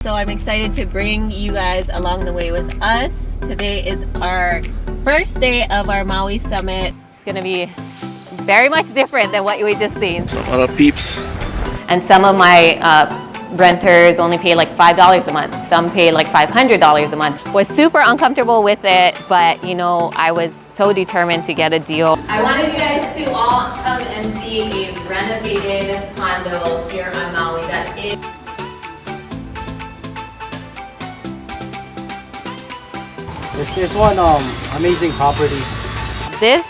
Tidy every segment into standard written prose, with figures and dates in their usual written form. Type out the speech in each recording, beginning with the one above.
So I'm excited to bring you guys along the way with us. Today is our first day of our Maui summit. It's gonna be very much different than what we just seen. A lot of peeps. And some of my renters only pay like $5 a month. Some pay like $500 a month. Was super uncomfortable with it, but you know, I was so determined to get a deal. I wanted you guys to all come and see a renovated condo here on Maui that is There's one amazing property. This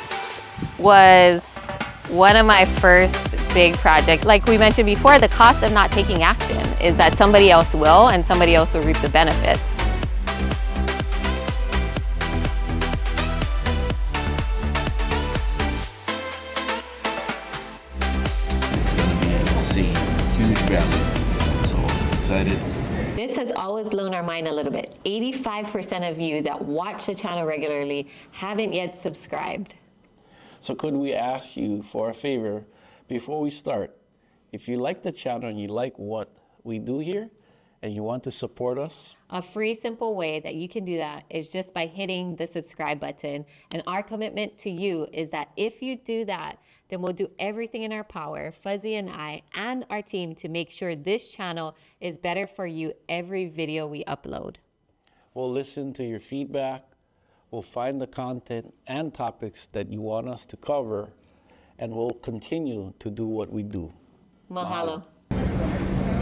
was one of my first big projects. Like we mentioned before, the cost of not taking action is that somebody else will, and somebody else will reap the benefits. It's going to be insane, huge value. So excited. This has always blown our mind a little bit. 85% of you that watch the channel regularly haven't yet subscribed. So could we ask you for a favor before we start? If you like the channel and you like what we do here and you want to support us, A free, simple way that you can do that is just by hitting the subscribe button. And our commitment to you is that if you do that, then we'll do everything in our power, Fuzzy and I and our team, to make sure this channel is better for you every video we upload. we'll listen to your feedback, we'll find the content and topics that you want us to cover, and we'll continue to do what we do. Mahalo.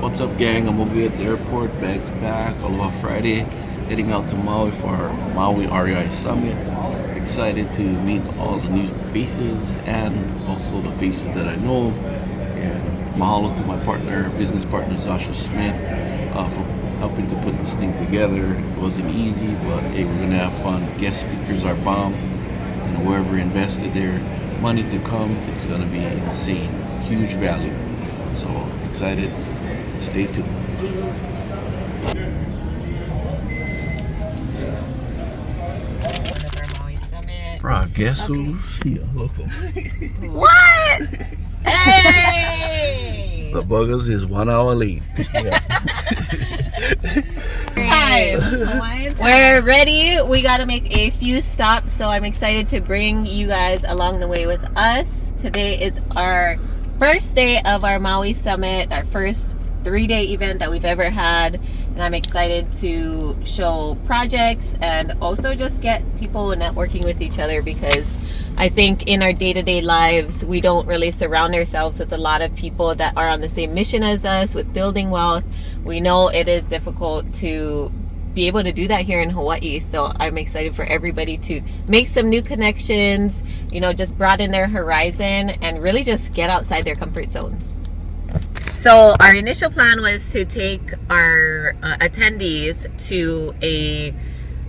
What's up, gang? I'm over here at the airport, bags packed, Aloha Friday, heading out to Maui for our Maui REI Summit. Excited to meet all the new faces and also the faces that I know. And mahalo to my partner, business partner, Zasha Smith, for helping to put this thing together. It wasn't easy, but hey, we're gonna have fun. Guest speakers are bomb, and whoever invested their money to come, it's gonna be insane, huge value. So excited. Stay tuned. One of our Maui Summit. Bro, guess who's here? Look. What? Hey! The buggers is 1 hour late. Time. We're ready. We got to make a few stops, so I'm excited to bring you guys along the way with us. Today is our first day of our Maui Summit, our first 3-day event that we've ever had, and I'm excited to show projects and also just get people networking with each other, because I think in our day-to-day lives we don't really surround ourselves with a lot of people that are on the same mission as us with building wealth. We know it is difficult to be able to do that here in Hawaii, so I'm excited for everybody to make some new connections, you know, just broaden their horizon and really just get outside their comfort zones. So our initial plan was to take our attendees to a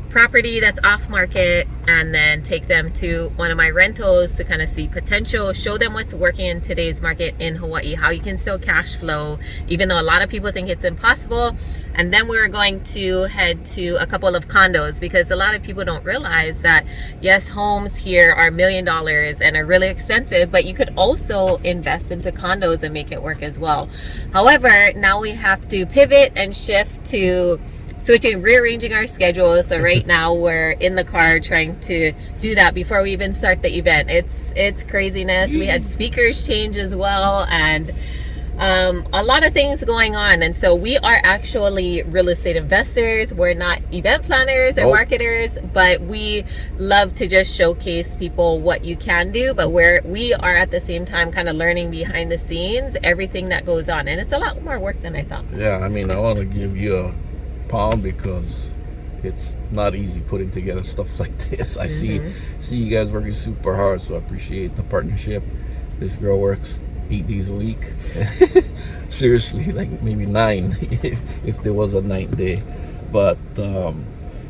property that's off market and then take them to one of my rentals to kind of see potential, show them what's working in today's market in Hawaii, how you can still cash flow, even though a lot of people think it's impossible. And then we were going to head to a couple of condos, because a lot of people don't realize that, yes, homes here are $1 million and are really expensive, but you could also invest into condos and make it work as well. However, now we have to pivot and shift to rearranging our schedule. So right now we're in the car trying to do that before we even start the event. It's craziness. We had speakers change as well, and a lot of things going on. And so we are actually real estate investors. We're not event planners or marketers, but we love to just showcase people what you can do. But we are at the same time kind of learning behind the scenes everything that goes on, and it's a lot more work than I thought. Yeah, I mean, I want to give you a palm because it's not easy putting together stuff like this. I see you guys working super hard, so I appreciate the partnership. This girl works 8 days a week. Seriously, like maybe 9 if there was a 9th day. But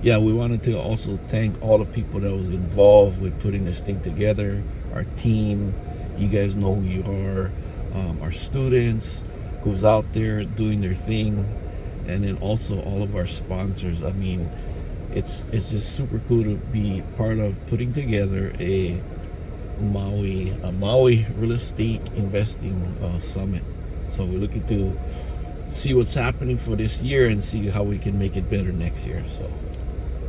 yeah, we wanted to also thank all the people that was involved with putting this thing together. Our team, you guys know who you are. Our students who's out there doing their thing. And then also all of our sponsors. I mean, it's just super cool to be part of putting together a Maui real estate investing summit. So we're looking to see what's happening for this year and see how we can make it better next year.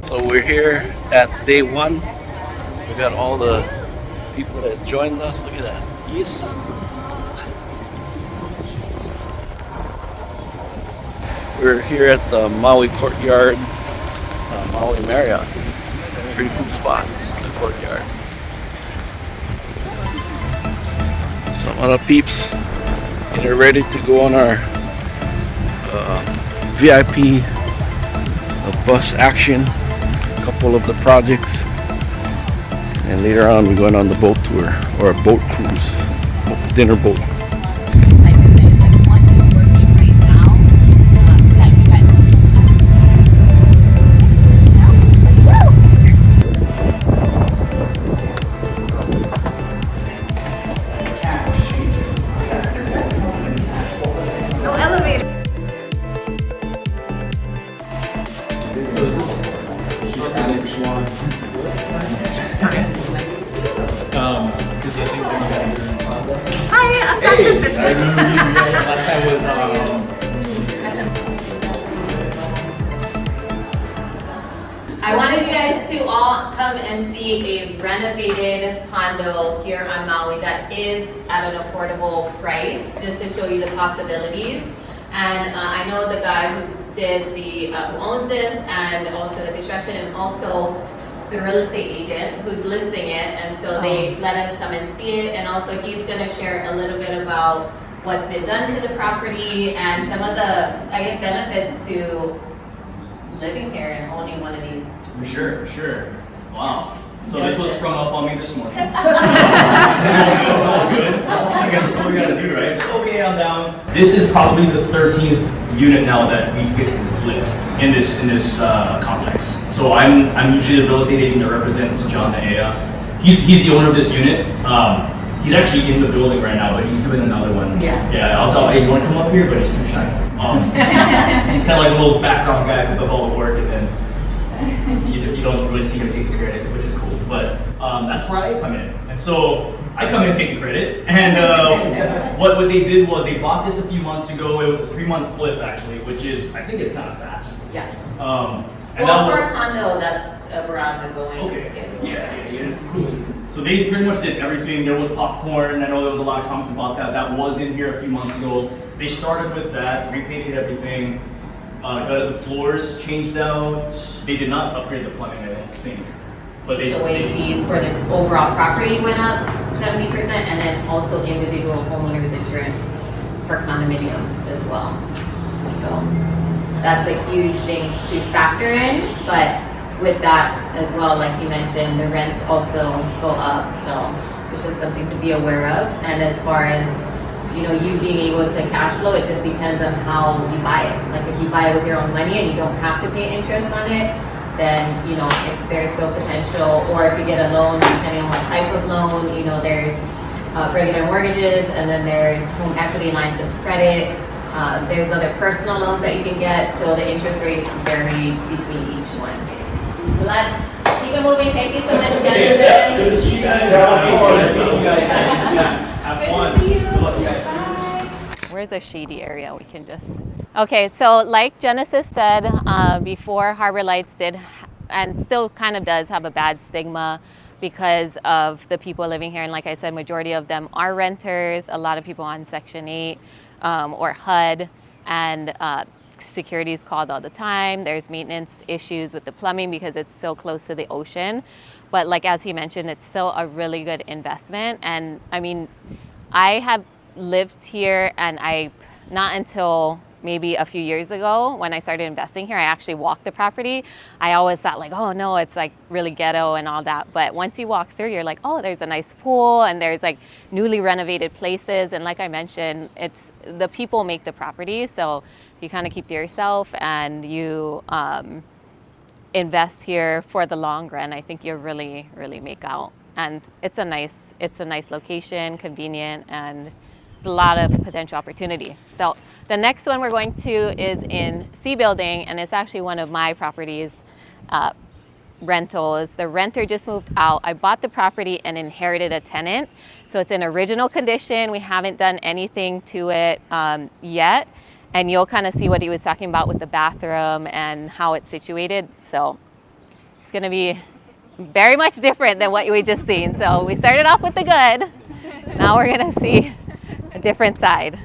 So we're here at day one. We got all the people that joined us. Look at that. Yes. We're here at the Maui Courtyard, Maui Marriott. Pretty cool spot, the courtyard. Some other peeps getting ready to go on our VIP bus action, a couple of the projects, and later on we're going on the boat tour or a boat cruise, dinner boat. Hi, I'm Sasha's sister. I remember you guys last time was I wanted you guys to all come and see a renovated condo here on Maui that is at an affordable price, just to show you the possibilities. And I know the guy who did who owns this, and also the construction, and also the real estate agent who's listing it, and so they let us come and see it, and also he's going to share a little bit about what's been done to the property and some of the benefits to living here and owning one of these. For sure. Wow. So this was sprung up on me this morning. It's all good. I guess that's what we gotta do, right? It's like, okay, I'm down. This is probably the 13th unit now that we fixed and flipped in this complex. So I'm usually the real estate agent that represents John Naea. He's the owner of this unit. He's actually in the building right now, but he's doing another one. Yeah. I was like, hey, you want to come up here? But he's too shy. He's kind of like one of those background guys that does all the work, and then you don't really see him take the credit, which is cool. But that's where I come in, and so I come in and take the credit. And what they did was they bought this a few months ago. It was a 3-month flip actually, which is I think it's kind of fast. Yeah. And well, that for was, a condo, that's around the going schedule. Yeah. Cool. So they pretty much did everything. There was popcorn. I know there was a lot of comments about that. That was in here a few months ago. They started with that, repainted everything, gutted the floors, changed out. They did not upgrade the plumbing, I don't think. But HOA fees for the overall property went up 70%, and then also individual homeowners insurance for condominiums as well. So that's a huge thing to factor in, but with that as well, like you mentioned, the rents also go up, so it's just something to be aware of. And as far as you being able to cash flow, it just depends on how you buy it. Like if you buy it with your own money and you don't have to pay interest on it, then if there's still potential. Or if you get a loan, depending on what type of loan, there's regular mortgages, and then there's home equity lines of credit. There's other personal loans that you can get, so the interest rates vary between each one. Let's keep it moving. Thank you so much, Jennifer. Good to see you guys. Have fun. Good luck, you guys. Where's a shady area we can just... Okay, so like Genesis said before, Harbor Lights did, and still kind of does, have a bad stigma because of the people living here. And like I said, majority of them are renters, a lot of people on Section 8 or HUD, and security is called all the time. There's maintenance issues with the plumbing because it's so close to the ocean. But like as he mentioned, it's still a really good investment. And I mean, I have lived here, and not until maybe a few years ago when I started investing here, I actually walked the property. I always thought like, oh no, it's like really ghetto and all that. But once you walk through, you're like, oh, there's a nice pool, and there's like newly renovated places. And like I mentioned, it's the people make the property. So you kind of keep to yourself and you invest here for the long run, I think you'll really, really make out. And it's a nice location, convenient, and a lot of potential opportunity. So the next one we're going to is in C Building, and it's actually one of my properties rentals. The renter just moved out. I bought the property and inherited a tenant. So it's in original condition. We haven't done anything to it yet. and you'll kind of see what he was talking about with the bathroom and how it's situated. So it's going to be very much different than what we just seen. So we started off with the good. Now we're going to see a different side.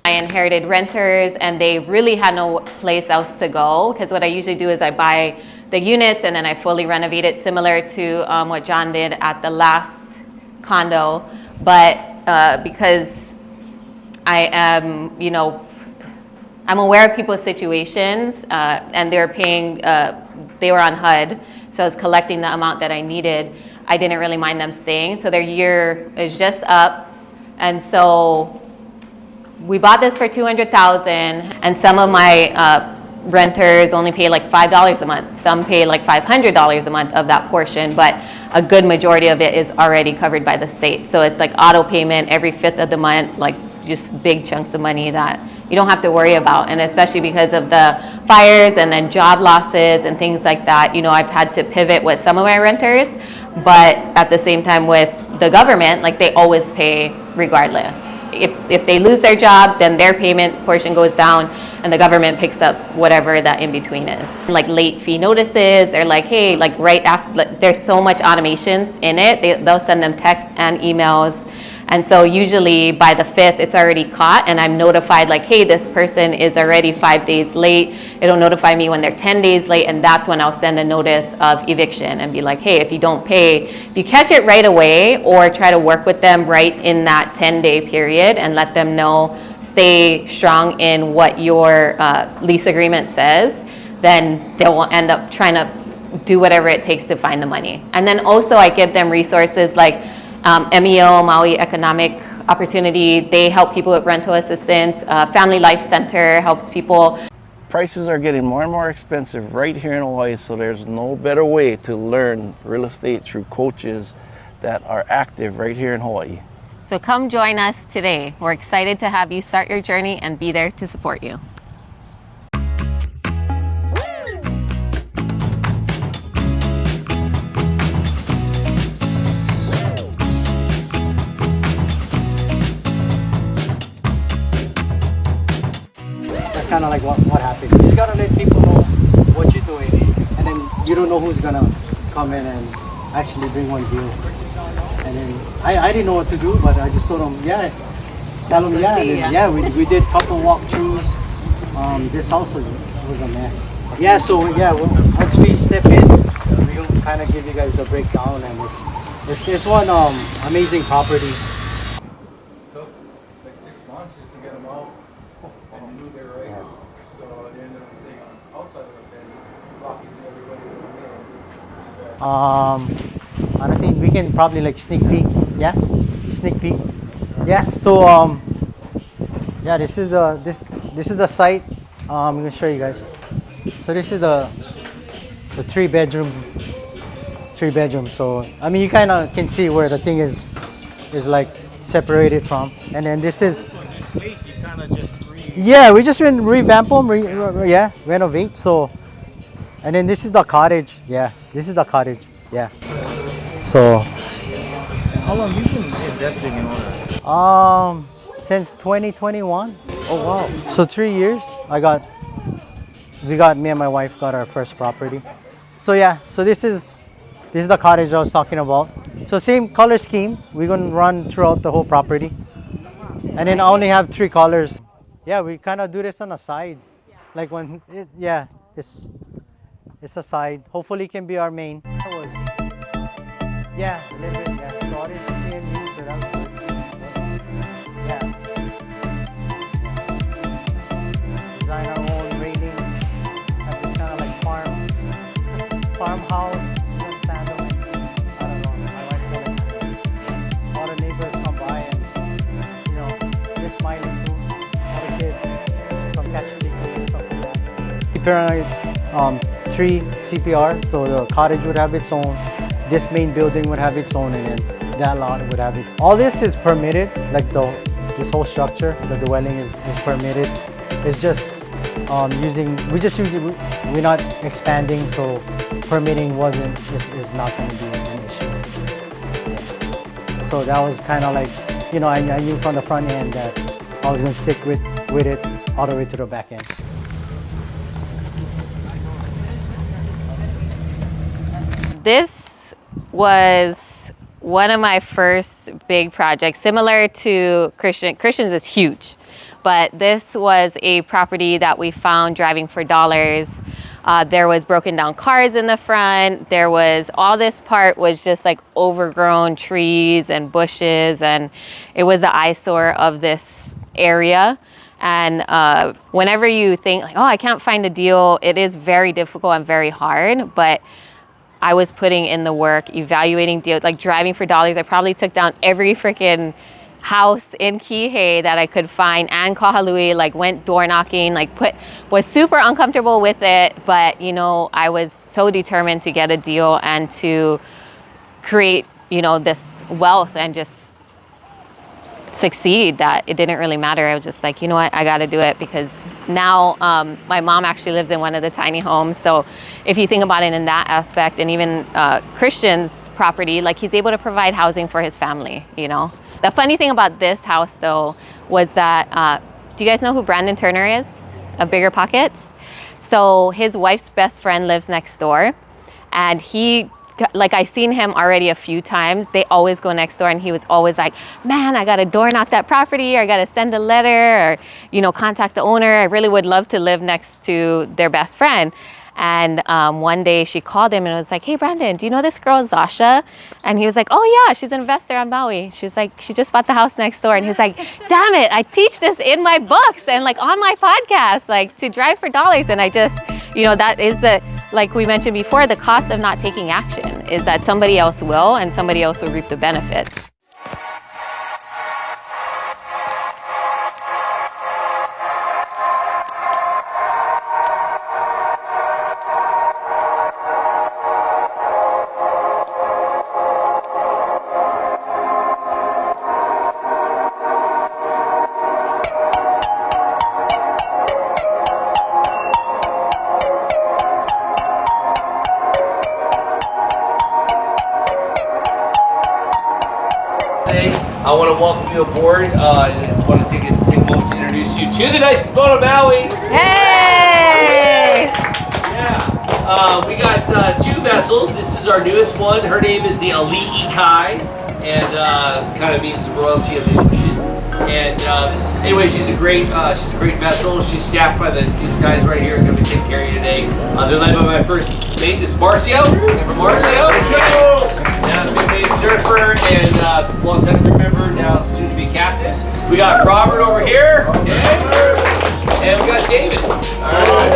I inherited renters and they really had no place else to go, because what I usually do is I buy the units and then I fully renovate it, similar to what John did at the last condo. But because I am, I'm aware of people's situations and they're paying, they were on HUD, so I was collecting the amount that I needed. I didn't really mind them staying, so their year is just up. And so we bought this for $200,000, and some of my renters only pay like $5 a month. Some pay like $500 a month of that portion, but a good majority of it is already covered by the state. So it's like auto payment every 5th of the month, like just big chunks of money that you don't have to worry about. And especially because of the fires and then job losses and things like that, I've had to pivot with some of my renters, but at the same time with the government, like they always pay regardless. If they lose their job, then their payment portion goes down and the government picks up whatever that in between is. Like late fee notices, they're like, hey, like right after, like, there's so much automations in it, they'll send them texts and emails. And so usually by the 5th, it's already caught and I'm notified like, hey, this person is already 5 days late. It'll notify me when they're 10 days late, and that's when I'll send a notice of eviction and be like, hey, if you don't pay, if you catch it right away, or try to work with them right in that 10-day period and let them know, stay strong in what your lease agreement says, then they will end up trying to do whatever it takes to find the money. And then also I give them resources like MEO, Maui Economic Opportunity. They help people with rental assistance. Family Life Center helps people. Prices are getting more and more expensive right here in Hawaii, so there's no better way to learn real estate through coaches that are active right here in Hawaii. So come join us today. We're excited to have you start your journey and be there to support you. Kind of like what happened. You just gotta let people know what you're doing, and then you don't know who's gonna come in and actually bring one deal. And then I didn't know what to do, but I just told them, tell them, we did couple walkthroughs. This house was a mess. Once we step in, we'll kind of give you guys the breakdown, and it's one amazing property. Took like 6 months just to get them out. And you knew they were right. So they ended up staying outside of the fence, blocking everybody in the middle. I think we can probably like sneak peek. Yeah, sneak peek. Yeah. So this is the site. I'm gonna show you guys. So this is the 3-bedroom. So I mean, you kind of can see where the thing is like separated from, and then this is. Yeah, we just revamp them, renovate. So, and then this is the cottage. Yeah, this is the cottage. Yeah. So. How long have you been investing in all that? Since 2021. Oh wow. So 3 years. Me and my wife got our first property. So so this is the cottage I was talking about. So same color scheme. We're gonna run throughout the whole property. And then I only have 3 colors. Yeah, we kind of do this on the side. Like when it's a side. Hopefully it can be our main. A little bit, yeah. So all this CMU, so that was good. Yeah. Design our own rating. Have this kind of like farmhouse. Sandal. I don't know. My wife told me. All the neighbors come by and they're smiling too. All the kids from catch the and stuff like that. 3 CPR, so the cottage would have its own, this main building would have its own, and then that lot would have its. All this is permitted, like this whole structure, the dwelling is permitted. It's just we're not expanding, so permitting is not going to be an issue. So that was kind of like, I knew from the front end that I was gonna stick with it all the way to the back end. This was one of my first big projects, similar to Christian's is huge, but this was a property that we found driving for dollars. There was broken down cars in the front. There was, all this part was just like overgrown trees and bushes, and it was the eyesore of this area. And whenever you think like, oh, I can't find a deal, it is very difficult and very hard, but I was putting in the work, evaluating deals, like driving for dollars. I probably took down every freaking house in Kihei that I could find, and Kahalui, like went door knocking, like was super uncomfortable with it. But, you know, I was so determined to get a deal and to create, you know, this wealth and just succeed, that it didn't really matter. I was just like, you know what, I got to do it, because now my mom actually lives in one of the tiny homes. So if you think about it in that aspect, and even Christian's property, like he's able to provide housing for his family, you know. The funny thing about this house though was that, do you guys know who Brandon Turner is of Bigger Pockets? So his wife's best friend lives next door, and like I seen him already a few times. They always go next door, and he was always like, man, I gotta door knock that property, or I gotta send a letter, or, you know, contact the owner. I really would love to live next to their best friend. And one day she called him and was like, hey, Brandon, do you know this girl, Zasha? And he was like, oh yeah, she's an investor on Maui. She was like, she just bought the house next door. And he was like, damn it, I teach this in my books and like on my podcast, like to drive for dollars. And I just, you know, that is like we mentioned before, the cost of not taking action is that somebody else will, and somebody else will reap the benefits. I want to welcome you aboard. I want to take a moment to introduce you to the nicest boat on Maui. Hey! Yeah. We got two vessels. This is our newest one. Her name is the Ali'i Kai, and kind of means the royalty of the ocean. And anyway, she's a great vessel. She's staffed by these guys right here. Going to be taking care of you today. They're led by my first mate, this Marcio. Remember Marcio? Yeah, big name surfer and long-time crew member, now soon to be captain. We got Robert over here, okay, and we got David. All right.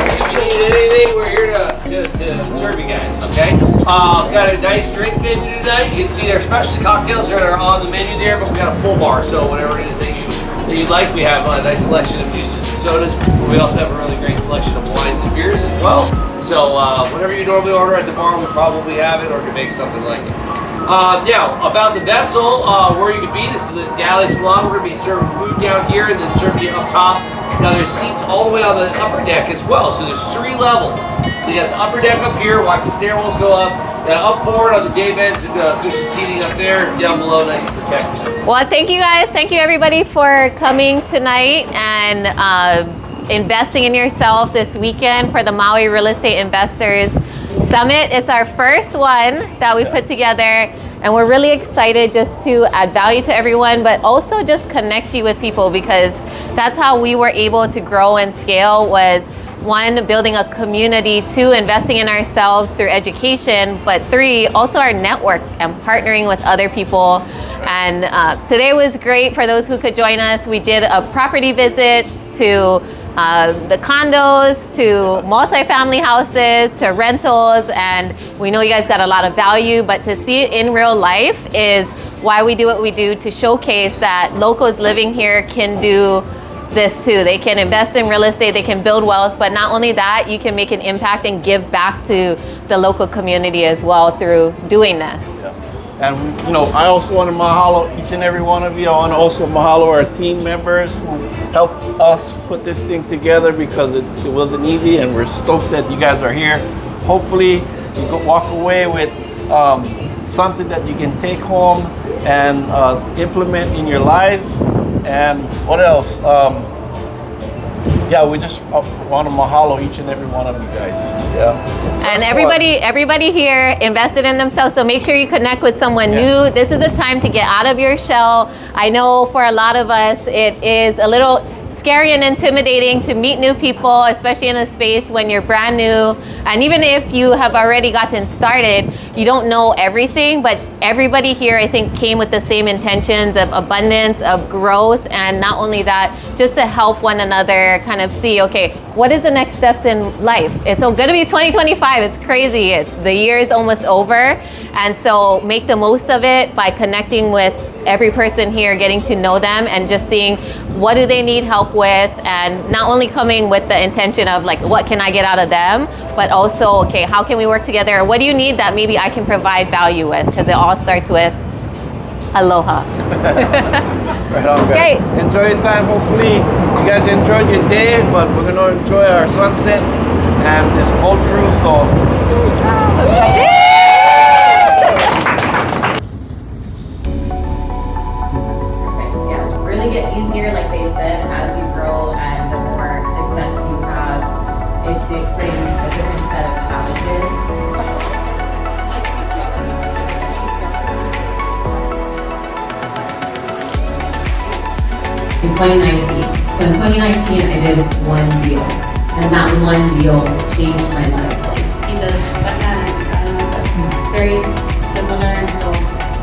If you need anything, we're here to serve you guys. Okay. Got a nice drink menu tonight. You can see our specialty cocktails are on the menu there, but we got a full bar. So whatever it is that you'd like, we have a nice selection of juices and sodas. But we also have a really great selection of wines and beers as well. So whatever you normally order at the bar, we'll probably have it, or to make something like it. Now, about the vessel, where you can be, this is the galley salon. We're going to be serving food down here and then serving you up top. Now there's seats all the way on the upper deck as well, so there's 3 levels. So you got the upper deck up here, watch the stairwells go up. Now up forward on the day beds and cushion seating up there, down below, nice and protected. Well, thank you guys. Thank you everybody for coming tonight and investing in yourself this weekend for the Maui Real Estate Investors Summit. It's our first one that we put together, and we're really excited just to add value to everyone, but also just connect you with people, because that's how we were able to grow and scale, was 1, building a community, 2, investing in ourselves through education, but 3, also our network and partnering with other people. And today was great for those who could join us. We did a property visit to the condos, to multifamily houses, to rentals, and we know you guys got a lot of value, but to see it in real life is why we do what we do, to showcase that locals living here can do this too. They can invest in real estate, they can build wealth, but not only that, you can make an impact and give back to the local community as well through doing this. And you know, I also want to mahalo each and every one of you. I want to also mahalo our team members who helped us put this thing together, because it wasn't easy, and we're stoked that you guys are here. Hopefully you go walk away with something that you can take home and implement in your lives. And what else? Yeah, we just want to mahalo each and every one of you guys. Yeah. And everybody here invested in themselves, so make sure you connect with someone new. This is the time to get out of your shell. I know for a lot of us, it is a little scary and intimidating to meet new people, especially in a space when you're brand new. And even if you have already gotten started, you don't know everything, but everybody here, I think, came with the same intentions of abundance, of growth, and not only that, just to help one another kind of see, okay, what is the next steps in life? It's going to be 2025. It's crazy. The year is almost over. And so make the most of it by connecting with every person here, getting to know them and just seeing what do they need help with, and not only coming with the intention of like, what can I get out of them, but also, okay, how can we work together? What do you need that maybe I can provide value with? Because it all starts with aloha. Right on, guys. Okay. Enjoy your time. Hopefully you guys enjoyed your day, but we're going to enjoy our sunset and this boat cruise. So Really get easier, like they said, as you grow, and the more success you have, it brings a different set of challenges. In 2019, so in 2019 I did one deal, and that one deal changed my life. He does bacana and that's very similar, so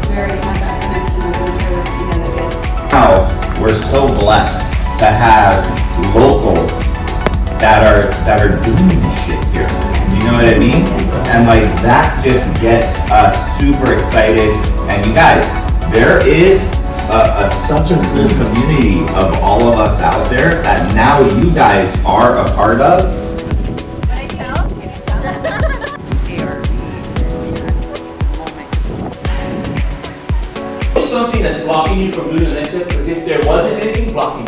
we already have that connection and we're sure we're together good. Now we're so blessed to have locals that are doing this shit here. You know what I mean? And like that just gets us super excited. And you guys, there is such a cool community of all of us out there that now you guys are a part of. Something that's blocking you from doing the next step, because if there wasn't anything blocking